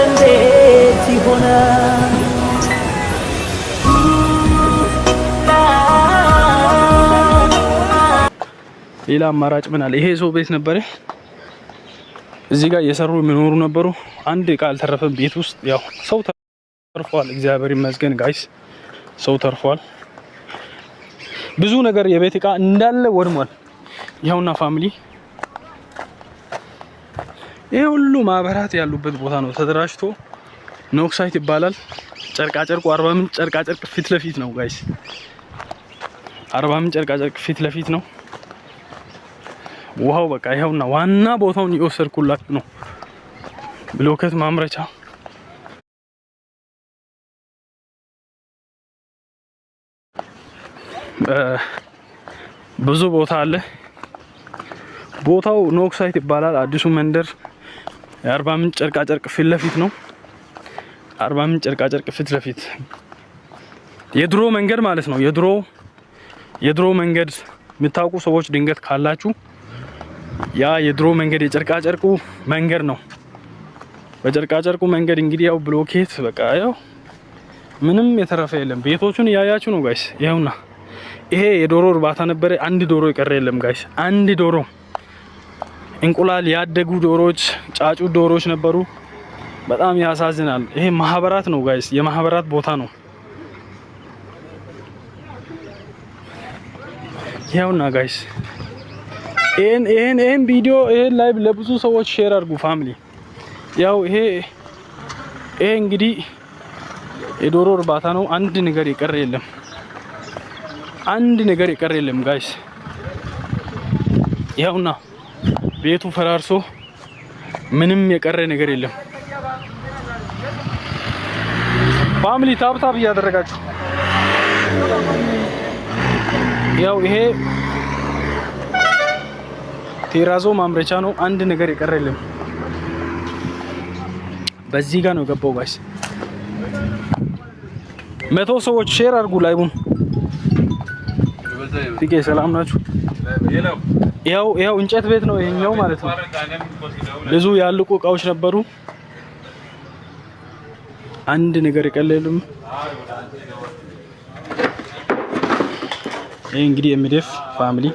እንዴት ይሆናል ሌላ አማራጭ ምን አለ? ይሄ ሰው ቤት ነበር። እዚህ ጋር እየሰሩ የሚኖሩ ነበሩ። አንድ ዕቃ አልተረፈም ቤት ውስጥ። ያው ሰው ተርፏል፣ እግዚአብሔር ይመስገን ጋይስ፣ ሰው ተርፏል። ብዙ ነገር የቤት ዕቃ እንዳለ ወድሟል። ይኸውና ፋሚሊ፣ ይሄ ሁሉ ማህበራት ያሉበት ቦታ ነው ተደራጅቶ። ኖክሳይት ይባላል። ጨርቃ ጨርቁ አርባ ምንጭ ጨርቃ ጨርቅ ፊት ለፊት ነው ጋይስ። አርባ ምንጭ ጨርቃ ጨርቅ ፊት ለፊት ነው። ውሃው በቃ ይኸውና ዋና ቦታውን እየወሰድኩላችሁ ነው። ብሎኬት ማምረቻ ብዙ ቦታ አለ። ቦታው ኖክሳይት ይባላል። አዲሱ መንደር የአርባ ምንጭ ጨርቃ ጨርቅ ፊት ለፊት ነው። አርባ ምንጭ ጨርቃ ጨርቅ ፊት ለፊት የድሮ መንገድ ማለት ነው። የድሮ መንገድ የምታውቁ ሰዎች ድንገት ካላችሁ ያ የድሮ መንገድ የጨርቃ ጨርቁ መንገድ ነው። በጨርቃ ጨርቁ መንገድ እንግዲህ ያው ብሎኬት በቃ ያው ምንም የተረፈ የለም። ቤቶቹን ያያችሁ ነው ጋይስ። ይኸውና ይሄ የዶሮ እርባታ ነበረ። አንድ ዶሮ የቀረ የለም ጋይስ። አንድ ዶሮ እንቁላል ያደጉ ዶሮዎች፣ ጫጩ ዶሮዎች ነበሩ። በጣም ያሳዝናል። ይሄ ማህበራት ነው ጋይስ፣ የማህበራት ቦታ ነው። ይኸውና ጋይስ ይሄን ቪዲዮ ይሄን ላይቭ ለብዙ ሰዎች ሼር አድርጉ ፋሚሊ። ያው ይሄ እንግዲህ የዶሮ እርባታ ነው። አንድ ነገር የቀረ የለም። አንድ ነገር የቀረ የለም ጋይስ። ይኸውና ቤቱ ፈራርሶ ምንም የቀረ ነገር የለም። ፋሚሊ ታብታብ እያደረጋችሁ ያው ይሄ ቴራዞ ማምረቻ ነው። አንድ ነገር የቀረ የለም። በዚህ ጋር ነው ገባው ጋይስ። 100 ሰዎች ሼር አድርጉ ላይቡን። ቲኬ ሰላም ናችሁ? ያው እንጨት ቤት ነው ይሄኛው ማለት ነው። ብዙ ያልቁ እቃዎች ነበሩ። አንድ ነገር የቀረ የለም። ይሄ እንግዲህ የሚደፍ ፋሚሊ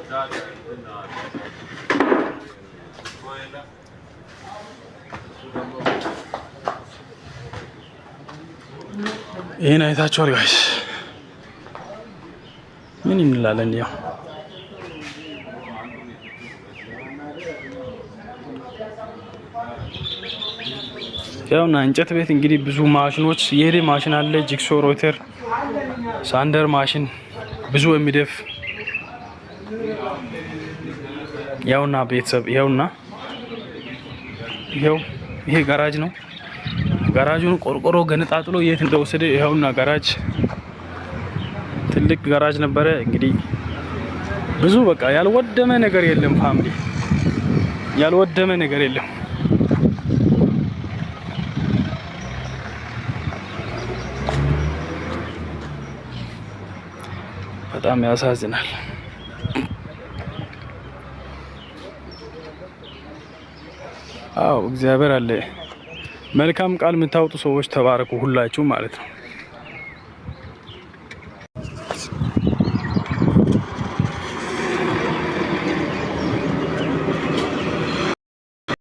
ይሄን አይታችኋል ጋይስ። ምን እንላለን? ያውና እንጨት ቤት እንግዲህ ብዙ ማሽኖች የሄደ ማሽን አለ። ጂክሶ ሮተር፣ ሳንደር ማሽን ብዙ የሚደፍ ያውና ቤተሰብ ይሄውና ይሄ ጋራጅ ነው። ጋራጁን ቆርቆሮ ገነጣጥሎ የት እንደወሰደ ይሄውና ጋራጅ ትልቅ ጋራጅ ነበረ። እንግዲህ ብዙ በቃ ያልወደመ ነገር የለም ፋሚሊ፣ ያልወደመ ነገር የለም። በጣም ያሳዝናል። አዎ እግዚአብሔር አለ። መልካም ቃል የምታወጡ ሰዎች ተባረኩ ሁላችሁ ማለት ነው።